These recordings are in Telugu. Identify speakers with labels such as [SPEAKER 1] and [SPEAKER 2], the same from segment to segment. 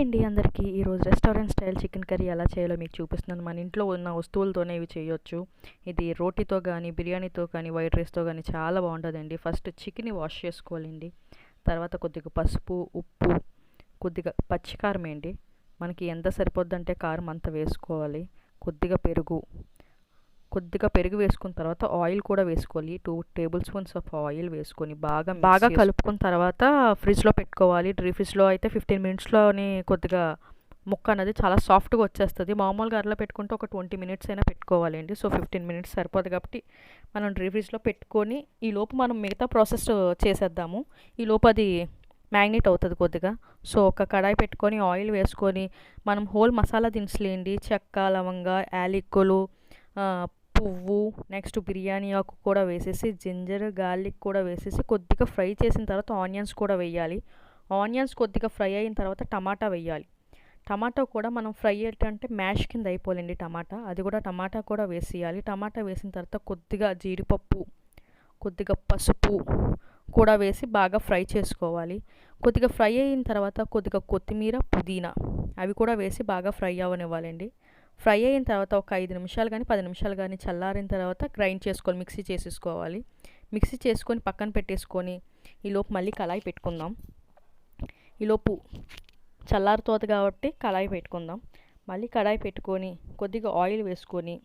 [SPEAKER 1] అండి అందరికీ ఈరోజు రెస్టారెంట్ స్టైల్ చికెన్ కర్రీ ఎలా చేయాలో మీకు చూపిస్తున్నాను. మన ఇంట్లో ఉన్న వస్తువులతోనే ఇవి చేయొచ్చు. ఇది రోటీతో కానీ బిర్యానీతో కానీ వైట్ రైస్తో కానీ చాలా బాగుంటుందండి. ఫస్ట్ చికెన్ని వాష్ చేసుకోవాలండి. తర్వాత కొద్దిగా పసుపు, ఉప్పు, కొద్దిగా పచ్చికారం వేయండి. మనకి ఎంత సరిపోద్దంటే కారం అంత వేసుకోవాలి. కొద్దిగా పెరుగు వేసుకున్న తర్వాత ఆయిల్ కూడా వేసుకోవాలి. 2 టేబుల్ స్పూన్స్ ఆఫ్ ఆయిల్ వేసుకొని బాగా కలుపుకున్న తర్వాత ఫ్రిడ్జ్లో పెట్టుకోవాలి. ఫ్రిడ్జ్లో అయితే 15 మినిట్స్లోనే కొద్దిగా ముక్క అనేది చాలా సాఫ్ట్గా వచ్చేస్తుంది. మామూలుగా అరలో పెట్టుకుంటే ఒక 20 మినిట్స్ అయినా పెట్టుకోవాలండి. సో 15 మినిట్స్ సరిపోదు కాబట్టి మనం ఫ్రిడ్జ్లో పెట్టుకొని ఈలోపు మనం మిగతా ప్రాసెస్ చేసేద్దాము. ఈలోపు అది మ్యాగ్నేట్ అవుతుంది కొద్దిగా. సో ఒక కడాయి పెట్టుకొని ఆయిల్ వేసుకొని మనం హోల్ మసాలా దినుసులేండి, చెక్క, లవంగ, యాలకులు, పువ్వు, నెక్స్ట్ బిర్యానీ ఆకు కూడా వేసేసి జింజర్, గార్లిక్ కూడా వేసేసి కొద్దిగా ఫ్రై చేసిన తర్వాత ఆనియన్స్ కూడా వేయాలి. ఆనియన్స్ కొద్దిగా ఫ్రై అయిన తర్వాత టమాటా వేయాలి. టమాటా కూడా మనం ఫ్రై ఏంటంటే మ్యాష్ కింద అయిపోలేండి టమాటా. అది కూడా టమాటా కూడా వేసేయాలి. టమాటా వేసిన తర్వాత కొద్దిగా జీడిపప్పు, కొద్దిగా పసుపు కూడా వేసి బాగా ఫ్రై చేసుకోవాలి. కొద్దిగా ఫ్రై అయిన తర్వాత కొద్దిగా కొత్తిమీర, పుదీనా అవి కూడా వేసి బాగా ఫ్రై అవ్వనివ్వాలండి. ఫ్రై అయిన తర్వాత ఒక 5 నిమిషాలు కానీ 10 నిమిషాలు కానీ చల్లారిన తర్వాత గ్రైండ్ చేసుకోవాలి, మిక్సీ చేసేసుకోవాలి. మిక్సీ చేసుకొని పక్కన పెట్టేసుకొని ఈలోపు మళ్ళీ కళాయి పెట్టుకుందాం. ఈలోపు చల్లారుతోంది కాబట్టి కళాయి పెట్టుకుందాం. మళ్ళీ కళాయి పెట్టుకొని కొద్దిగా ఆయిల్ వేసుకొని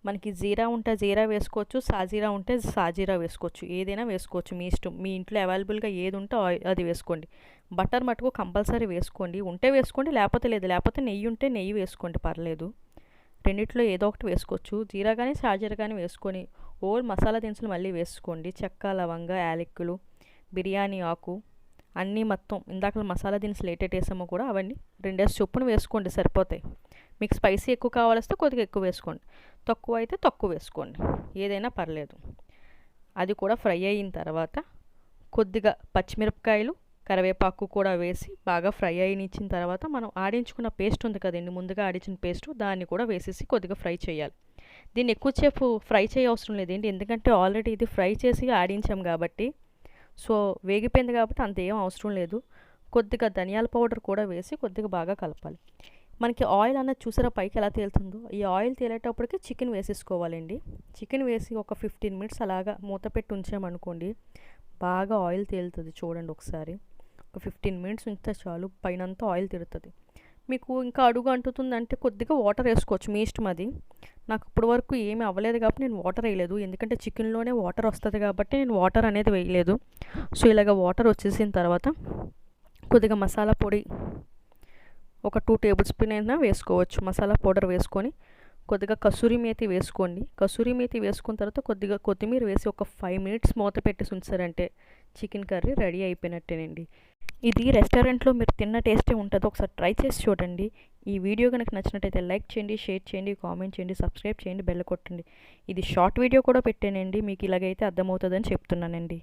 [SPEAKER 1] మనకి జీరా ఉంటే జీరా వేసుకోవచ్చు, సాజీరా ఉంటే సాజీరా వేసుకోవచ్చు, ఏదైనా వేసుకోవచ్చు మీ ఇష్టం. మీ ఇంట్లో అవైలబుల్గా ఏది ఉంటే అది వేసుకోండి. బటర్ మటుకు కంపల్సరీ వేసుకోండి, ఉంటే వేసుకోండి, లేకపోతే లేదు. లేకపోతే నెయ్యి ఉంటే నెయ్యి వేసుకోండి, పర్లేదు. రెండిట్లో ఏదో ఒకటి వేసుకోవచ్చు. జీరా కానీ సాజీరా కానీ వేసుకొని ఓల్ మసాలా దినుసులు మళ్ళీ వేసుకోండి. చెక్క, లవంగ, యాలకులు, బిర్యానీ ఆకు అన్నీ మొత్తం ఇందాక మసాలా దినుసులు వేసామో కూడా అవన్నీ 2 చొప్పున వేసుకోండి, సరిపోతాయి. మీకు స్పైసీ ఎక్కువ కావాల్స్తే కొద్దిగా ఎక్కువ వేసుకోండి, తక్కువ అయితే తక్కువ వేసుకోండి, ఏదైనా పర్లేదు. అది కూడా ఫ్రై అయిన తర్వాత కొద్దిగా పచ్చిమిరపకాయలు, కరివేపాకు కూడా వేసి బాగా ఫ్రై అయినిచ్చిన తర్వాత మనం ఆడించుకున్న పేస్ట్ ఉంది కదండి, ముందుగా ఆడించిన పేస్ట్, దాన్ని కూడా వేసేసి కొద్దిగా ఫ్రై చేయాలి. దీన్ని ఎక్కువసేపు ఫ్రై చేయవసరం లేదండి, ఎందుకంటే ఆల్రెడీ ఇది ఫ్రై చేసి ఆడించాం కాబట్టి. సో వేగిపోయింది కాబట్టి అంత ఏం అవసరం లేదు. కొద్దిగా ధనియాల పౌడర్ కూడా వేసి కొద్దిగా బాగా కలపాలి. మనకి ఆయిల్ అన్నది చూసారా పైకి ఎలా తేలుతుందో, ఈ ఆయిల్ తేలేటప్పటికి చికెన్ వేసేసుకోవాలండి. చికెన్ వేసి ఒక 15 మినిట్స్ అలాగా మూత పెట్టి ఉంచామనుకోండి, బాగా ఆయిల్ తేలుతుంది. చూడండి ఒకసారి, ఒక 15 మినిట్స్ ఉంచితే చాలు, పైనంతా ఆయిల్ తిరుగుతుంది. మీకు ఇంకా అడుగు అంటుతుందంటే కొద్దిగా వాటర్ వేసుకోవచ్చు, మీ ఇష్టం అది. నాకు ఇప్పటి వరకు ఏమీ అవ్వలేదు కాబట్టి నేను వాటర్ వేయలేదు, ఎందుకంటే చికెన్లోనే వాటర్ వస్తుంది కాబట్టి నేను వాటర్ అనేది వేయలేదు. సో ఇలాగ వాటర్ వచ్చేసిన తర్వాత కొద్దిగా మసాలా పొడి ఒక 2 టేబుల్ స్పూన్ అయినా వేసుకోవచ్చు. మసాలా పౌడర్ వేసుకొని కొద్దిగా కసూరి మేతి వేసుకోండి. కసూరి మేతి వేసుకున్న తర్వాత కొద్దిగా కొత్తిమీర వేసి ఒక 5 మినిట్స్ మూత పెట్టి ఉంచారంటే చికెన్ కర్రీ రెడీ అయిపోయినట్టేనండి. ఇది రెస్టారెంట్లో మీరు తిన్న టేస్టే ఉంటుంది, ఒకసారి ట్రై చేసి చూడండి. ఈ వీడియో కనుక నచ్చినట్టయితే లైక్ చేయండి, షేర్ చేయండి, కామెంట్ చేయండి, సబ్స్క్రైబ్ చేయండి, బెల్ కొట్టండి. ఇది షార్ట్ వీడియో కూడా పెట్టానండి, మీకు ఇలాగైతే అర్థమవుతుందని చెప్తున్నానండి.